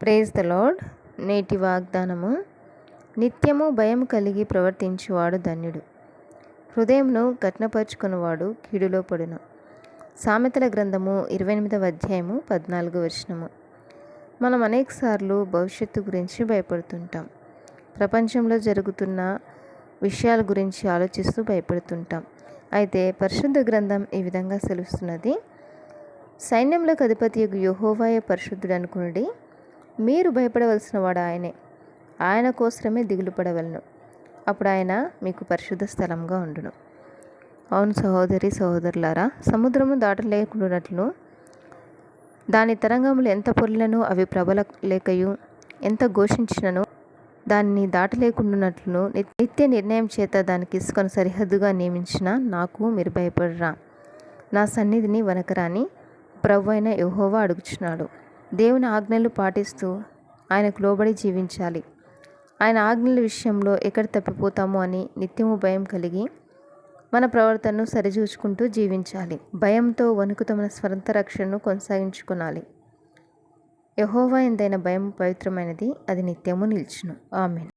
Praise the lord. నేటి వాగ్దానము: నిత్యము భయం కలిగి ప్రవర్తించువాడు ధన్యుడు, హృదయమును కఠినపరుచుకున్నవాడు కీడులో పడును. సామెతల గ్రంథము 28వ అధ్యాయము 14వ వచనము. మనం అనేకసార్లు భవిష్యత్తు గురించి భయపడుతుంటాం. ప్రపంచంలో జరుగుతున్న విషయాల గురించి ఆలోచిస్తూ భయపడుతుంటాం. అయితే పరిశుద్ధ గ్రంథం ఈ విధంగా సెలవుస్తున్నది: సైన్యములకు అధిపతియగు యెహోవాయే పరిశుద్ధుడు అనుకునుడి, మీరు భయపడవలసిన వాడు ఆయనే, ఆయన కోసమే దిగులు పడవలను, అప్పుడు ఆయన మీకు పరిశుద్ధ స్థలంగా ఉండును. అవును సహోదరి సహోదరులారా, సముద్రము దాటలేకున్నట్లు దాని తరంగములు ఎంత పొర్లినను అవి ప్రబలలేకయు, ఎంత ఘోషించినను దానిని దాటలేకుండానట్లును నిత్య నిర్ణయం చేత దానికి ఇసుకను సరిహద్దుగా నియమించిన నాకు మీరు భయపడరా? నా సన్నిధిని వనకరాని ప్రభువైన అయిన యెహోవా అడుగుచున్నాడు. దేవుని ఆజ్ఞలు పాటిస్తూ ఆయనకు లోబడి జీవించాలి. ఆయన ఆజ్ఞల విషయంలో ఎక్కడ తప్పిపోతామో అని నిత్యము భయం కలిగి మన ప్రవర్తనను సరిచూచుకుంటూ జీవించాలి. భయంతో వణుకుతూ మన స్వంత రక్షణను కొనసాగించుకోవాలి. యెహోవా యందైన భయం పవిత్రమైనది, అది నిత్యము నిల్చును. ఆమేన్.